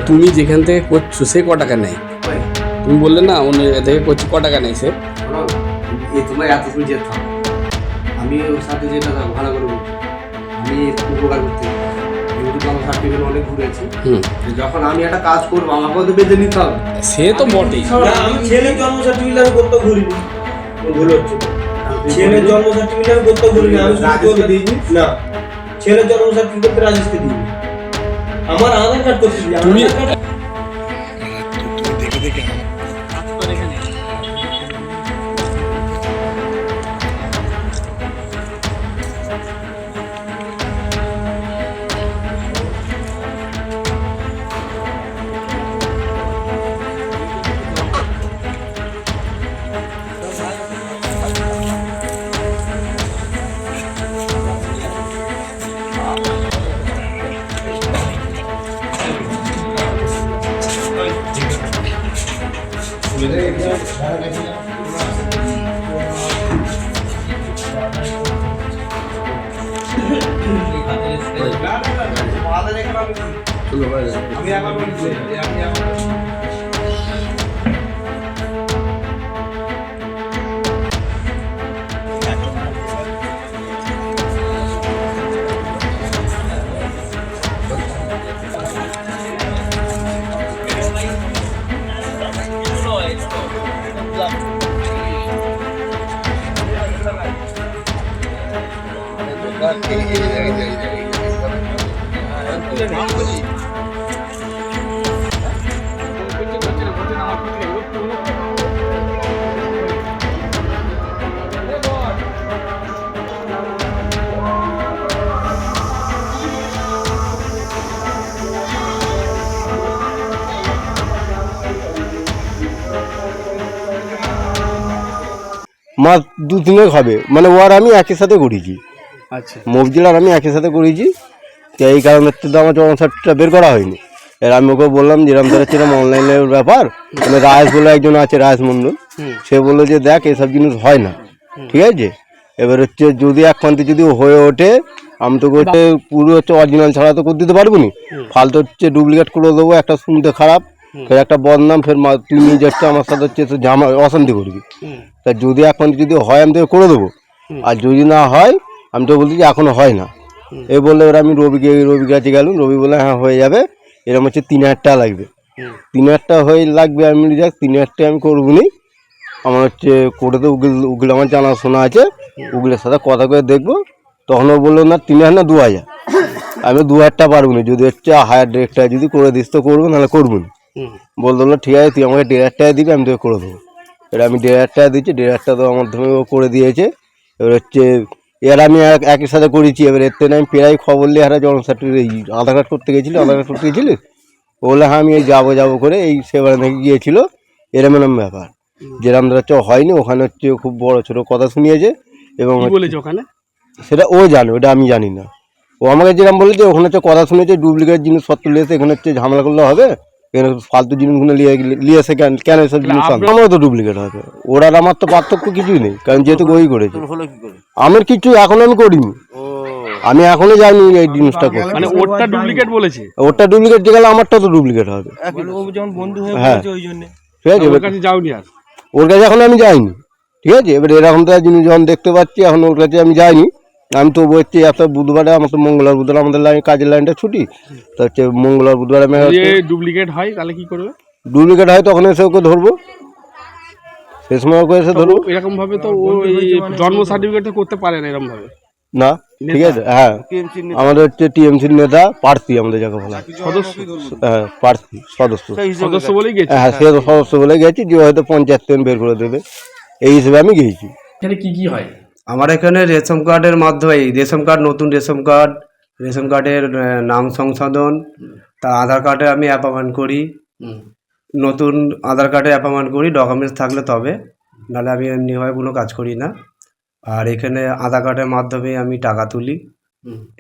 তুমি যেখান থেকে করছো সে ক টাকা নেয়? তুমি বললে না অন্য জায়গা থেকে করছি, ক টাকা নেয় সে? তোমার এত তুমি যেতে হবে, আমি ওর সাথে যেটা ভালো করে বলছি, আমি উপকার করতে আমার সার্টিফিকেট অনেক ঘুরেছি। যখন আমি একটা কাজ করবো আমাকেও তো বেঁধে নিতে হবে। সে তো বটেই। আমি ছেলের জন্ম সার্টিফিকেট আমি করতে ঘুরিনি, ভুল হচ্ছে। ছেলের জন্ম সার্টিফিকেট আমি করতে ঘুরিনি, আমি রাজেশকে দিইনি। না, ছেলের জন্ম সার্টিফিকেট রাজেশকে দিইনি, আমার আধার কার্ড করতে দিই। তুমি দেখে দেখে মাস 2-3 হবে, মানে ওর আমি একই সাথে করেছি। আচ্ছা, মফজিল আর আমি একই সাথে করেছি, তো এই কারণে তো আমার জমা সার্টিফিকেটটা বের করা হয়নি। এর আমি ওকে বললাম যেরকম ধরে ছিলাম অনলাইনের ব্যাপার, মানে রায়েশ বলে একজন আছে, রায়েশ মণ্ডল, সে বললো যে দেখ এসব জিনিস হয় না, ঠিক আছে। এবার হচ্ছে যদি এক প্রান্তে যদি হয়ে ওঠে আমি তোকে হচ্ছে পুরো হচ্ছে অরিজিনাল ছাড়া তো করে দিতে পারবো নি, ফালতু হচ্ছে ডুপ্লিকেট করে দেবো, একটা শুনতে খারাপ, ফের একটা বদনাম, ফের তুই নিজে হচ্ছে আমার সাথে হচ্ছে অশান্তি করবি। তা যদি এখন যদি হয় আমি তোকে করে দেবো, আর যদি না হয় আমি তো বলছি যে এখনো হয় না। এই বললে এবার আমি রবি কাছে গেলাম, রবি বলে হ্যাঁ হয়ে যাবে, এরকম হচ্ছে 3,000 টাকা লাগবে। 3,000 টাকা হয়ে লাগবে, আমি বলি যাক 3,000 টাকা আমি করবো নি, আমার হচ্ছে কোর্টে উকিল আমার জানাশোনা আছে, উকিলের সাথে কথা করে দেখবো। তখনও বললো না 3,000 না 2,000। আমি 2,000 টাকা পারবো না, যদি হচ্ছে হায়ার ডিরেক্টর যদি করে দিস তো করবো, নাহলে করবো না। বলতো না ঠিক আছে তুই আমাকে 1,500 টাকা দিবি, আমি তোকে করে দেবো। এবার আমি 1,500 টাকা দিচ্ছি, 1,500 টাকা তো আমার মাধ্যমে ও করে দিয়েছে। এবার হচ্ছে এর আমি একই সাথে করেছি। এবার এর থেকে আমি প্রায় খবর নিয়ে হারা জন্ম সার্টিফিকেট আধার কার্ড করতে গেছিলি, আধার কার্ড করতে গেছিলি, বললে হ্যাঁ আমি এই যাবো করে এই সেবারে থেকে গিয়েছিলো, এরম ব্যাপার। যেরকম হচ্ছে হয়নি, ওখানে হচ্ছে খুব বড় ছোটো কথা শুনিয়েছে। এবং ওখানে সেটা ও জানে, ওটা আমি জানি না। ও আমাকে যেরকম বলেছে ওখানে হচ্ছে কথা শুনেছে, ডুপ্লিকেট জিনিসপত্র নিয়েছে, এখানে হচ্ছে ঝামেলা করলে হবে, এখানে ফালতু জিনিসগুলো নিয়ে এসে কেন এসব জিনিস আমারও তো ডুপ্লিকেট হবে। ওর আর আমার তো পার্থক্য কিছুই নেই, কারণ যেহেতু ওই করেছে। আমার কিছু এখন আমি করিনি, আমি এখনো যাইনি এই জিনিসটা করতে। মানে ওরটা ডুপ্লিকেট বলেছে, ওরটা ডুপ্লিকেট যে গেলে আমারটা তো ডুপ্লিকেট হবে। হ্যাঁ ঠিক আছে, ওর কাছে যাওনি আর? ওর কাছে এখন আমি যাইনি, ঠিক আছে। এবার এরকম তো জিনিস যখন দেখতে পাচ্ছি, এখন ওর কাছে আমি যাইনি। আমি তো বলছি এত বুধবারে আমার তো বুধবার আমাদের লাইন কাজের লাইনটা ছুটি, তো হচ্ছে বুধবার আমি ডুপ্লিকেট হয় তাহলে কি করবে? ডুপ্লিকেট হয় তখন এসে ওকে ধরবো, সে সময় ওকে এসে ধরবো। এরকম ভাবে তো ও জন্ম সার্টিফিকেট করতে পারে না এরকম ভাবে, না ঠিক আছে। হ্যাঁ আমাদের হচ্ছে টিএমসির নেতা প্রার্থী, আমাদের যাকে বলা সদস্য, হ্যাঁ প্রার্থী সদস্য বলেই গেছে। হ্যাঁ সে তো সদস্য বলে গেছি, যে হয়তো পঞ্চায়েত থেকে বের করে দেবে, এই হিসেবে আমি গিয়েছি। এখানে কি কি হয়? আমার এখানে রেশন কার্ডের মাধ্যমে রেশন কার্ড, নতুন রেশন কার্ডের নাম সংশোধন, তার আধার কার্ডে আমি অ্যাপয়েন্টমেন্ট করি, নতুন আধার কার্ডে অ্যাপয়েন্টমেন্ট করি, ডকুমেন্টস থাকলে তবে, নাহলে আমি এমনিভাবে কোনো কাজ করি না। আর এখানে আধার কার্ডের মাধ্যমে আমি টাকা তুলি,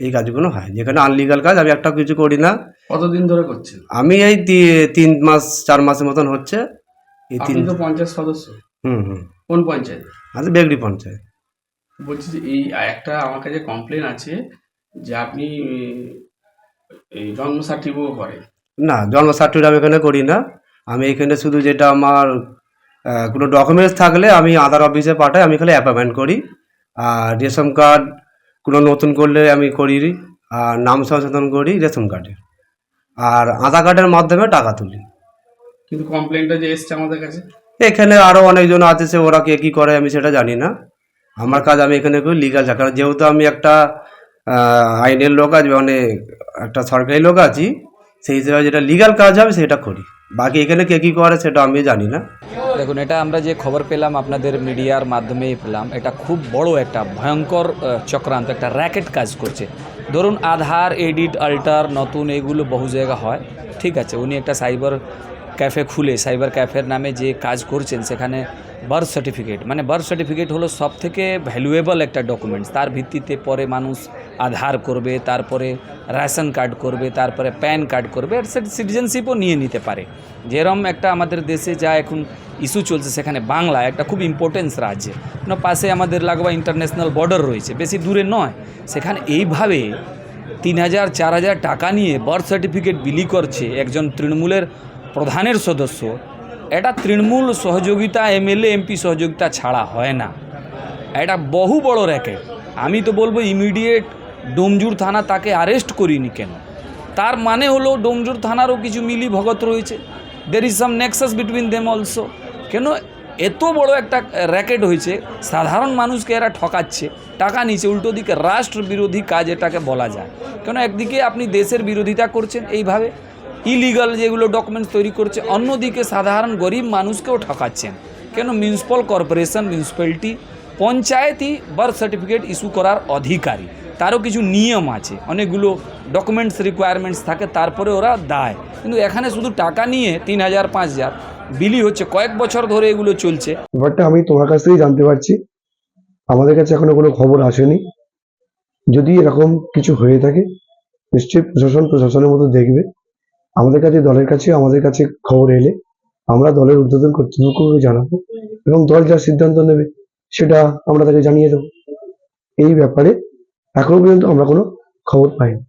এই কাজগুলো হয়। যেখানে আনলিগাল কাজ আমি একটা কিছু করি না। কতদিন ধরে করছেন? আমি এই 3-4 মাসের মতন হচ্ছে। এই আপনি তো পঞ্চায়েত সদস্য? কোন পঞ্চায়েত? বেগড়ি পঞ্চায়েত। বলছি যে এই একটা আমার কাছে কমপ্লেন আছে যে আপনি এই জন্ম সার্টিফিকেট করেন? না, জন্ম সার্টিফিকেট আমি এখানে করি না। আমি এখানে শুধু যেটা আমার কোনো ডকুমেন্টস থাকলে আমি আধার অফিসে পাঠাই, আমি খালি অ্যাপয়েন্টমেন্ট করি। আর রেশন কার্ড কোনো নতুন করলে আমি করি, আর নাম সংশোধন করি রেশন কার্ডে, আর আধার কার্ডের মাধ্যমে টাকা তুলি। কিন্তু কমপ্লেনটা যে এসছে আমাদের কাছে, এখানে আরও অনেকজন আছে, সে ওরা কে কী করে আমি সেটা জানি না। আমার কাজ আমি এখানে করি লিগাল, কারণ যেহেতু আমি একটা আইনের লোক আছি, মানে একটা সরকারি লোক আছি, সেই হিসেবে যেটা লিগাল কাজ হবে সেটা করি। বাকি এখানে কে কী করে সেটা আমি জানি না। দেখুন, এটা আমরা যে খবর পেলাম আপনাদের মিডিয়ার মাধ্যমেই পেলাম, এটা খুব বড় একটা ভয়ঙ্কর চক্রান্ত, একটা র্যাকেট কাজ করছে। ধরুন আধার এডিট আল্টার নতুন এগুলো বহু জায়গা হয়, ঠিক আছে, উনি একটা সাইবার ক্যাফে খুলে সাইবার ক্যাফের নামে যে কাজ করছেন, সেখানে বার্থ সার্টিফিকেট, মানে বার্থ সার্টিফিকেট হলো সব থেকে ভ্যালুয়েবল একটা ডকুমেন্টস। তার ভিত্তিতে পরে মানুষ আধার করবে, তারপরে রেশন কার্ড করবে, তারপরে প্যান কার্ড করবে, আর সিটিজেনশিপও নিয়ে নিতে পারে। যেরকম একটা আমাদের দেশে যা এখন ইস্যু চলছে, সেখানে বাংলা একটা খুব ইম্পর্টেন্স রাজ্যে, পাশে আমাদের লাগোয়া ইন্টারন্যাশনাল বর্ডার রয়েছে, বেশি দূরে নয়। সেখানে এইভাবে 3,000 4,000 টাকা নিয়ে বার্থ সার্টিফিকেট বিলি করছে একজন তৃণমূলের প্রধানের সদস্য। এটা তৃণমূল সহযোগিতা, এমএলএ এমপি সহযোগিতা ছাড়া হয় না, এটা বহু বড় র্যাকেট। আমি তো বলবো ইমিডিয়েট ডোমজুর থানা তাকে অ্যারেস্ট করিনি কেন? তার মানে হলো ডোমজুর থানারও কিছু মিলি ভগত রয়েছে, there is some Nexus between them also. কেন এত বড় একটা র্যাকেট হয়েছে, সাধারণ মানুষকে এরা ঠকাচ্ছে, টাকা নিচ্ছে, উল্টো দিকে রাষ্ট্র বিরোধী কাজ এটাকে বলা যায়। কেন একদিকে আপনি দেশের বিরোধিতা করছেন এইভাবে, ইলিগাল যেগুলো ডকুমেন্টস তৈরি করছে, অন্যদিকে সাধারণ গরিব মানুষকেও ঠকাচ্ছেন। কেন মিউনিসিপ্যাল কর্পোরেশন, মিউনিসিপ্যালিটি, পঞ্চায়েতই বার্থ সার্টিফিকেট ইস্যু করার অধিকারী, তারও কিছু নিয়ম আছে, অনেকগুলো ডকুমেন্টস রিকোয়ারমেন্টস থাকে, তারপরে ওরা দেয়। কিন্তু এখানে শুধু টাকা নিয়ে 3,000 5,000 বিলি হচ্ছে, কয়েক বছর ধরে এগুলো চলছে। ব্যাপারটা আমি তোমার কাছ থেকেই জানতে পারছি, আমাদের কাছে এখনো কোনো খবর আসেনি। যদি এরকম কিছু হয়ে থাকে নিশ্চয়ই প্রশাসনের মতো দেখবে। আমাদের কাছে, দলের কাছে, আমাদের কাছে খবর এলে আমরা দলের ঊর্ধ্বতন কর্তৃপক্ষকে জানাবো, এবং দল যা সিদ্ধান্ত নেবে সেটা আমরা তাকে জানিয়ে দেবো। এই ব্যাপারে এখনো পর্যন্ত আমরা কোনো খবর পাইনি।